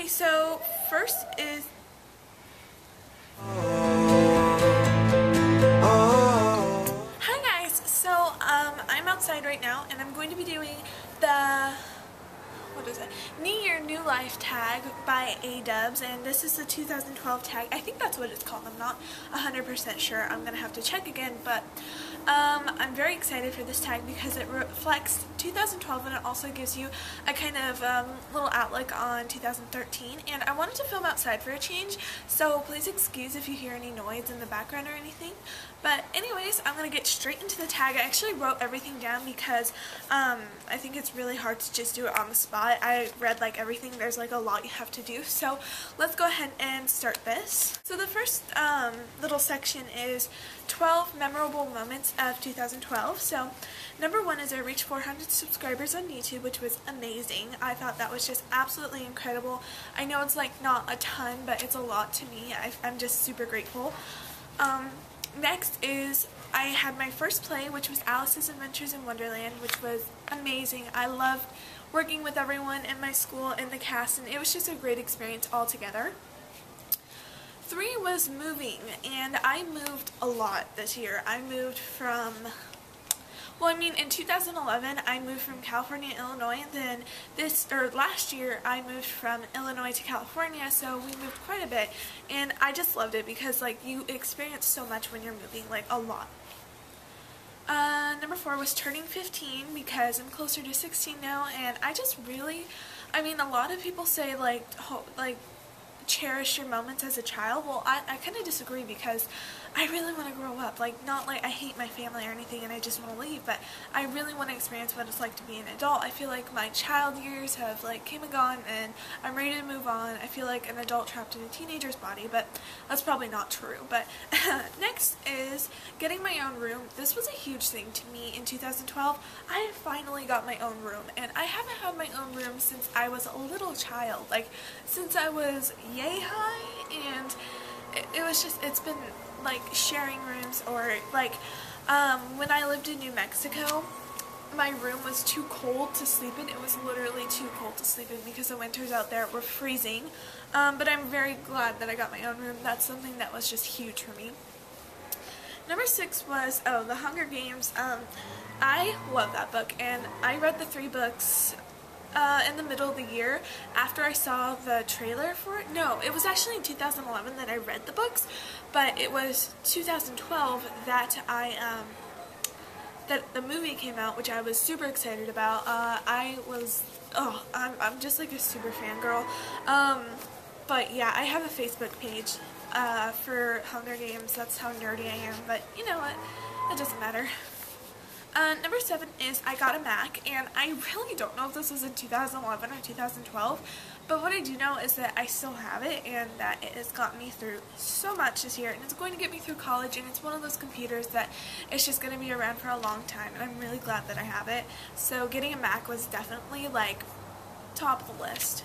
so first is hi guys. So I'm outside right now and I'm going to be doing the New Year New Life tag by A-Dubs, and this is the 2012 tag. I think that's what it's called. I'm not 100% sure. I'm gonna have to check again, but I'm very excited for this tag because it reflects 2012 and it also gives you a kind of little outlook on 2013. And I wanted to film outside for a change, so please excuse if you hear any noise in the background or anything. But anyways, I'm gonna get straight into the tag. I actually wrote everything down because I think it's really hard to just do it on the spot. I read like everything. There's like a lot you have to do. So let's go ahead and start this. So the first little section is 12 memorable moments of 2012. So number 1 is I reached 400 subscribers on YouTube, which was amazing. I thought that was just absolutely incredible. I know it's like not a ton, but it's a lot to me. I'm just super grateful. Next is I had my first play, which was Alice's Adventures in Wonderland, which was amazing. I loved working with everyone in my school and the cast, and it was just a great experience altogether. 3 was moving, and I moved a lot this year. I moved from, in 2011 I moved from California to Illinois, and then last year I moved from Illinois to California, so we moved quite a bit, and I just loved it because like you experience so much when you're moving, like a lot. Number 4 was turning 15 because I'm closer to 16 now, and I just really, a lot of people say like cherish your moments as a child. Well, I kind of disagree because I really want to grow up. Like, not like I hate my family or anything and I just want to leave, but I really want to experience what it's like to be an adult. I feel like my child years have like came and gone and I'm ready to move on. I feel like an adult trapped in a teenager's body, but that's probably not true. But next is getting my own room. This was a huge thing to me in 2012. I finally got my own room, and I haven't had my own room since I was a little child, like since I was yay high, and it was just, it's been like sharing rooms, or like when I lived in New Mexico, my room was too cold to sleep in. It was literally too cold to sleep in because the winters out there were freezing, but I'm very glad that I got my own room. That's something that was just huge for me. Number 6 was, The Hunger Games. I love that book, and I read the 3 books in the middle of the year after I saw the trailer for it. No, it was actually in 2011 that I read the books, but it was 2012 that that the movie came out, which I was super excited about. I'm just like a super fangirl. But yeah, I have a Facebook page for Hunger Games. That's how nerdy I am, but you know what, it doesn't matter. Number 7 is I got a Mac, and I really don't know if this was in 2011 or 2012, but what I do know is that I still have it, and that it has gotten me through so much this year, and it's going to get me through college, and it's one of those computers that it's just going to be around for a long time, and I'm really glad that I have it. So getting a Mac was definitely like top of the list.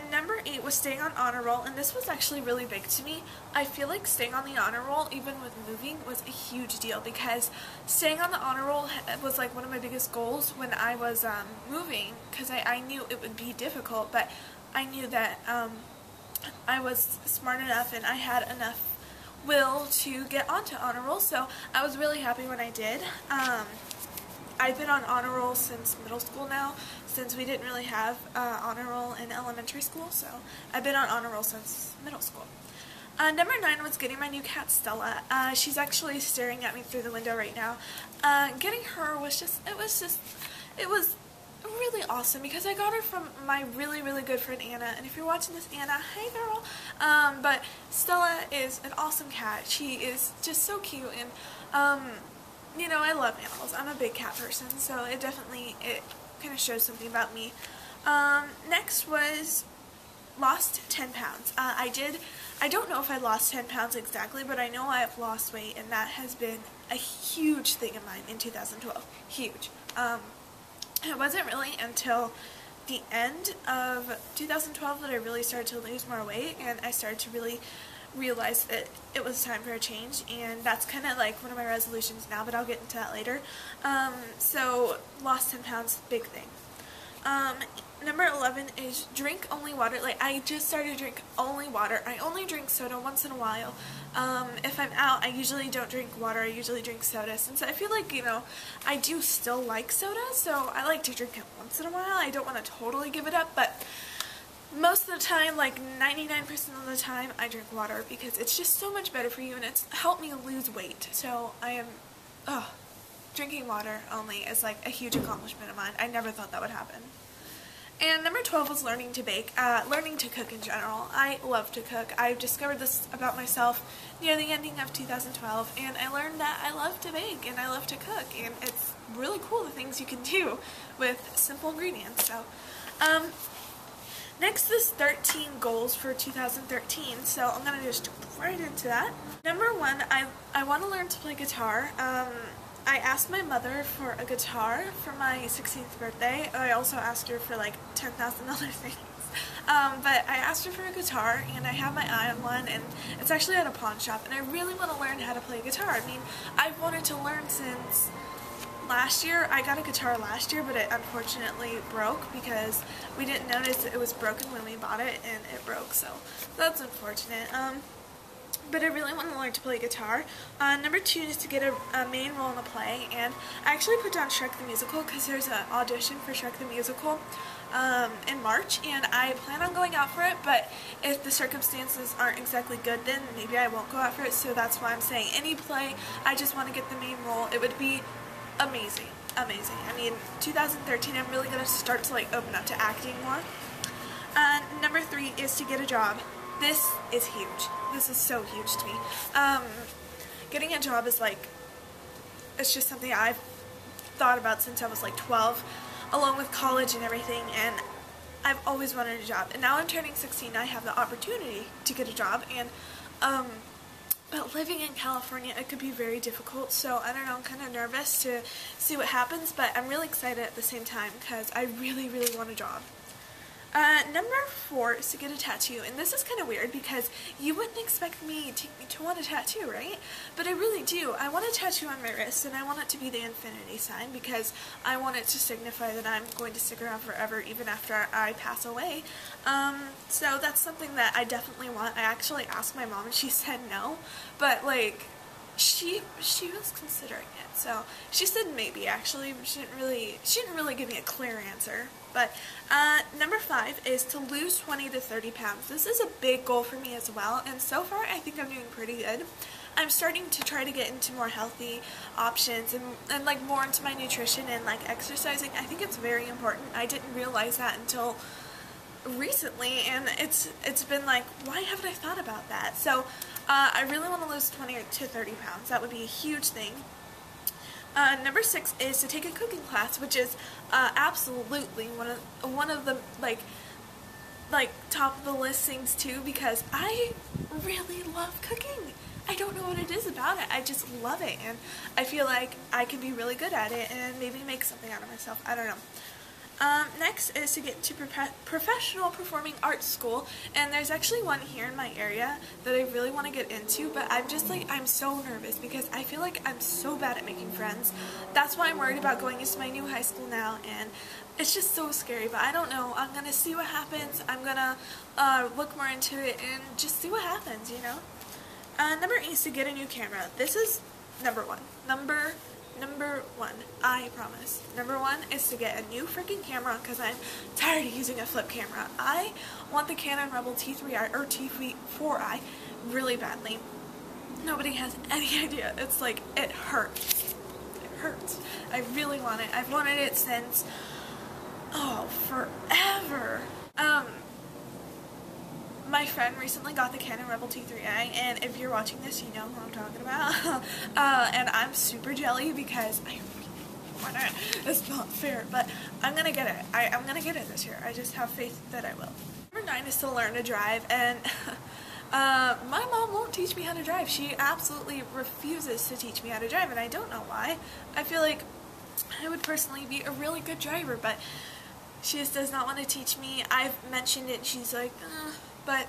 Number 8 was staying on honor roll, and this was actually really big to me. I feel like staying on the honor roll, even with moving, was a huge deal because staying on the honor roll was like one of my biggest goals when I was moving, because I knew it would be difficult, but I knew that I was smart enough and I had enough will to get onto honor roll, so I was really happy when I did. I've been on honor roll since middle school now, since we didn't really have honor roll in elementary school, so I've been on honor roll since middle school. Number 9 was getting my new cat, Stella. She's actually staring at me through the window right now. Getting her was it was really awesome because I got her from my really, really good friend Anna, and if you're watching this, Anna, hey girl. But Stella is an awesome cat. She is just so cute, and you know, I love animals. I'm a big cat person, so it kind of shows something about me. Next was lost 10 pounds. I don't know if I lost 10 pounds exactly, but I know I have lost weight, and that has been a huge thing of mine in 2012. Huge. It wasn't really until the end of 2012 that I really started to lose more weight, and I started to really realize that it was time for a change, and that's kind of like one of my resolutions now, but I'll get into that later. So lost 10 pounds, big thing. Number 11 is drink only water. Like, I just started to drink only water. I only drink soda once in a while. If I'm out, I usually don't drink water. I usually drink soda, since I feel like, you know, I do still like soda, so I like to drink it once in a while. I don't want to totally give it up, but most of the time, like 99% of the time, I drink water because it's just so much better for you, and it's helped me lose weight. So I am, drinking water only is like a huge accomplishment of mine. I never thought that would happen. And number 12 was learning to bake, learning to cook in general. I love to cook. I discovered this about myself near the ending of 2012, and I learned that I love to bake and I love to cook, and it's really cool the things you can do with simple ingredients. So, next is 13 goals for 2013, so I'm going to just jump right into that. Number 1, I want to learn to play guitar. I asked my mother for a guitar for my 16th birthday. I also asked her for like $10,000 things. But I asked her for a guitar, and I have my eye on one, and it's actually at a pawn shop, and I really want to learn how to play guitar. I mean, I've wanted to learn since last year. I got a guitar last year, but it unfortunately broke because we didn't notice it was broken when we bought it, and it broke, so that's unfortunate. But I really want to learn to play guitar. Number 2 is to get a main role in a play, and I actually put down Shrek the Musical because there's an audition for Shrek the Musical in March, and I plan on going out for it, but if the circumstances aren't exactly good, then maybe I won't go out for it, so that's why I'm saying any play, I just want to get the main role. It would be amazing, amazing. I mean, 2013, I'm really going to start to like open up to acting more. Number 3 is to get a job. This is huge. This is so huge to me. Getting a job is like, it's just something I've thought about since I was like 12, along with college and everything, and I've always wanted a job. And now I'm turning 16, I have the opportunity to get a job, and but living in California, it could be very difficult, so I don't know, I'm kind of nervous to see what happens, but I'm really excited at the same time because I really, really want a job. Number 4 is to get a tattoo, and this is kind of weird because you wouldn't expect me to want a tattoo, right? But I really do. I want a tattoo on my wrist, and I want it to be the infinity sign because I want it to signify that I'm going to stick around forever even after I pass away. So that's something that I definitely want. I actually asked my mom and she said no, but like, she was considering it, so she said maybe. Actually, she didn't really give me a clear answer. But number 5 is to lose 20 to 30 pounds. This is a big goal for me as well, and so far I think I'm doing pretty good. I'm starting to try to get into more healthy options and like more into my nutrition and like exercising. I think it's very important. I didn't realize that until recently, and it's been like, why haven't I thought about that? So I really want to lose 20 to 30 pounds. That would be a huge thing. Number 6 is to take a cooking class, which is absolutely one of the like top of the list things too, because I really love cooking. I don't know what it is about it. I just love it, and I feel like I can be really good at it and maybe make something out of myself. I don't know. Next is to get to professional performing arts school, and there's actually one here in my area that I really want to get into, but I'm just like, I'm so nervous because I feel like I'm so bad at making friends. That's why I'm worried about going into my new high school now, and it's just so scary, but I don't know. I'm gonna see what happens. I'm gonna look more into it and just see what happens, you know? Number 8 is to get a new camera. This is number 1. Number 1, I promise. Number 1 is to get a new freaking camera because I'm tired of using a flip camera. I want the Canon Rebel T3i or T4i really badly. Nobody has any idea. It's like, it hurts. It hurts. I really want it. I've wanted it since, forever. My friend recently got the Canon Rebel T3i, and if you're watching this, you know who I'm talking about. And I'm super jelly because I really want it. It's not fair, but I'm gonna get it. I'm gonna get it this year. I just have faith that I will. Number 9 is to learn to drive, and my mom won't teach me how to drive. She absolutely refuses to teach me how to drive, and I don't know why. I feel like I would personally be a really good driver, but she just does not want to teach me. I've mentioned it, she's like, but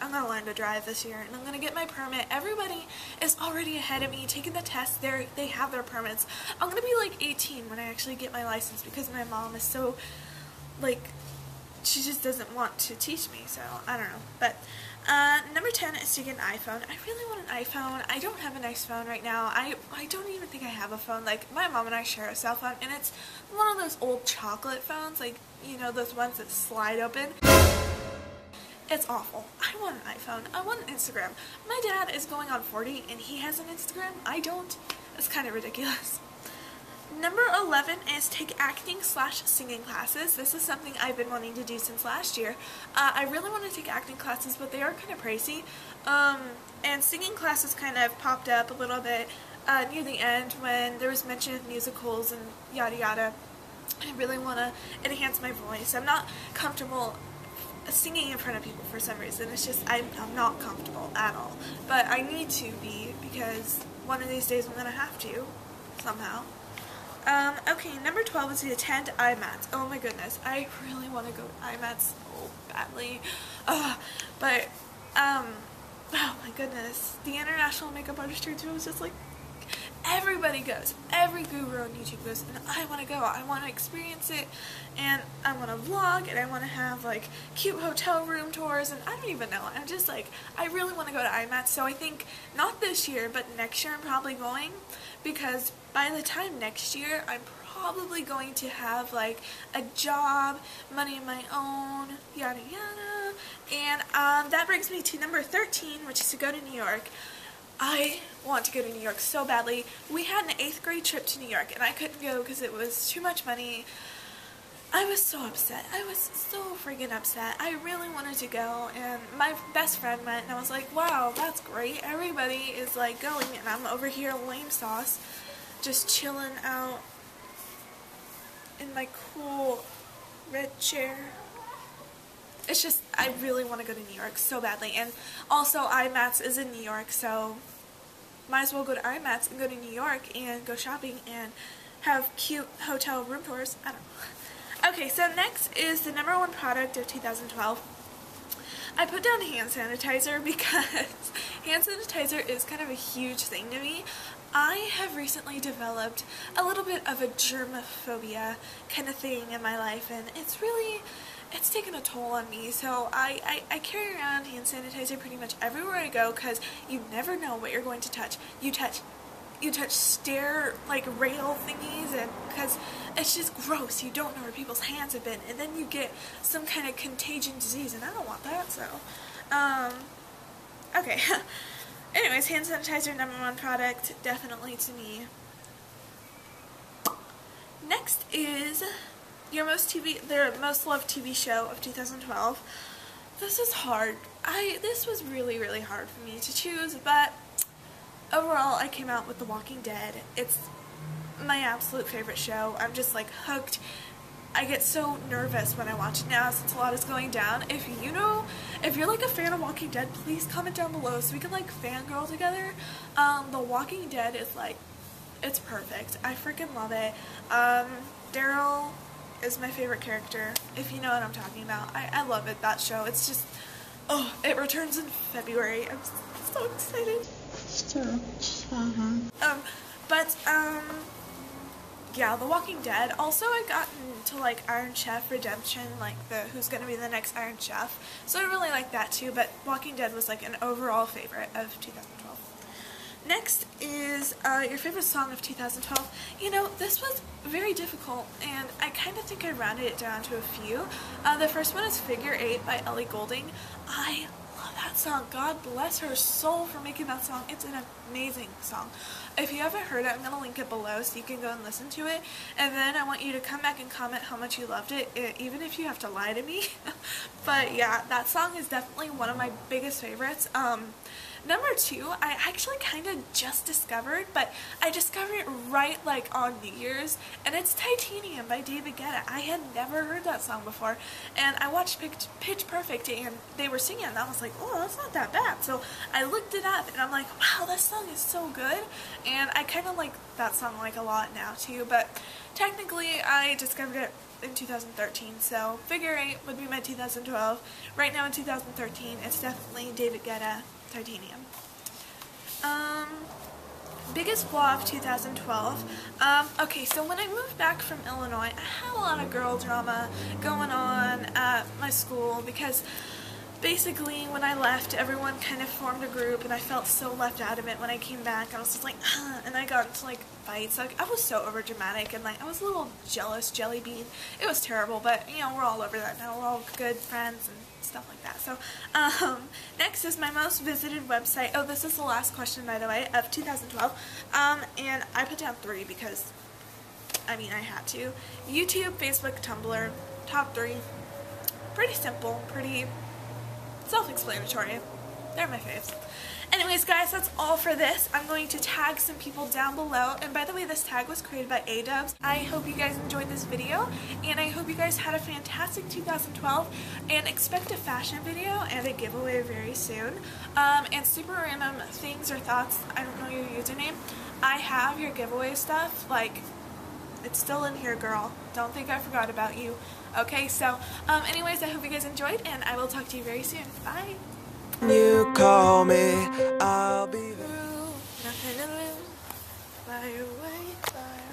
I'm going to learn to drive this year, and I'm going to get my permit. Everybody is already ahead of me taking the test. They have their permits. I'm going to be like 18 when I actually get my license because my mom is so, like, she just doesn't want to teach me, so I don't know. But number 10 is to get an iPhone. I really want an iPhone. I don't have a nice phone right now. I don't even think I have a phone. Like, my mom and I share a cell phone, and it's one of those old chocolate phones, like, you know, those ones that slide open. It's awful. I want an iPhone. I want an Instagram. My dad is going on 40 and he has an Instagram. I don't. It's kind of ridiculous. Number 11 is take acting/singing classes. This is something I've been wanting to do since last year. I really want to take acting classes, but they are kind of pricey. And singing classes kind of popped up a little bit near the end when there was mention of musicals and yada yada. I really want to enhance my voice. I'm not comfortable singing in front of people for some reason. It's just, I'm not comfortable at all. But I need to be, because one of these days I'm going to have to, somehow. Okay, number 12 is to attend IMATS. Oh my goodness, I really want to go to IMATS so badly. But, oh my goodness, the International Makeup Artist Tour was just like, everybody goes. Every guru on YouTube goes, and I want to go. I want to experience it, and I want to vlog, and I want to have, like, cute hotel room tours, and I don't even know. I'm just, like, I really want to go to IMATS, so I think, not this year, but next year I'm probably going, because by the time next year, I'm probably going to have, like, a job, money of my own, yada yada, and that brings me to number 13, which is to go to New York. I want to go to New York so badly. We had an 8th grade trip to New York, and I couldn't go because it was too much money. I was so upset. I was so freaking upset. I really wanted to go, and my best friend went, and I was like, wow, that's great. Everybody is, like, going, and I'm over here lame sauce, just chilling out in my cool red chair. It's just, I really want to go to New York so badly. And also, IMATS is in New York, so might as well go to IMATS and go to New York and go shopping and have cute hotel room tours. I don't know. Okay, so next is the number 1 product of 2012. I put down hand sanitizer because hand sanitizer is kind of a huge thing to me. I have recently developed a little bit of a germophobia kind of thing in my life, and it's taken a toll on me, so I carry around hand sanitizer pretty much everywhere I go, because you never know what you're going to touch. You touch stair, like, rail thingies, and because it's just gross. You don't know where people's hands have been, and then you get some kind of contagion disease, and I don't want that, so, okay. Anyways, hand sanitizer, number 1 product, definitely to me. Next is their most loved TV show of 2012. This is hard. This was really, really hard for me to choose, but overall I came out with The Walking Dead. It's my absolute favorite show. I'm just, like, hooked. I get so nervous when I watch it now since a lot is going down. If you're, like, a fan of Walking Dead, please comment down below so we can, like, fangirl together. The Walking Dead is, like, it's perfect. I freaking love it. Daryl is my favorite character, if you know what I'm talking about. I love it, that show. It's just, oh, it returns in February. I'm so excited. Yeah, The Walking Dead. Also, I've gotten to, like, Iron Chef Redemption, like, who's gonna be the next Iron Chef. So I really like that too, but Walking Dead was, like, an overall favorite of 2012. Next is your favorite song of 2012. You know, this was very difficult, and I kind of think I rounded it down to a few. The first one is Figure 8 by Ellie Goulding. I love that song. God bless her soul for making that song. It's an amazing song. If you haven't heard it, I'm going to link it below so you can go and listen to it. And then I want you to come back and comment how much you loved it, even if you have to lie to me. But yeah, that song is definitely one of my biggest favorites. Number 2, I actually kind of just discovered, but I discovered it right, like, on New Year's, and it's Titanium by David Guetta. I had never heard that song before, and I watched Pitch Perfect, and they were singing, and I was like, oh, that's not that bad. So I looked it up, and I'm like, wow, this song is so good, and I kind of like that song, like, a lot now, too, but technically, I discovered it in 2013, so Figure 8 would be my 2012. Right now in 2013, it's definitely David Guetta, Titanium. biggest flaw of 2012. Okay, so when I moved back from Illinois, I had a lot of girl drama going on at my school because basically when I left, everyone kind of formed a group and I felt so left out of it. When I came back, I was just like, and I got into like fights. Like, I was so overdramatic and like I was a little jealous jelly bean. It was terrible, but you know, we're all over that now. We're all good friends and stuff like that. So next is my most visited website. Oh, this is the last question, by the way, of 2012. And I put down 3 because I mean I had to. YouTube, Facebook, Tumblr, top 3. Pretty simple, pretty self-explanatory. They're my faves. Anyways, guys, that's all for this. I'm going to tag some people down below. And by the way, this tag was created by A-Dubs. I hope you guys enjoyed this video, and I hope you guys had a fantastic 2012, and expect a fashion video and a giveaway very soon. And super random things or thoughts, I don't know your username. I have your giveaway stuff, like, it's still in here, girl. Don't think I forgot about you. Okay, so, anyways, I hope you guys enjoyed, and I will talk to you very soon. Bye! You call me, I'll be there. Nothing to lose. Fly away, fly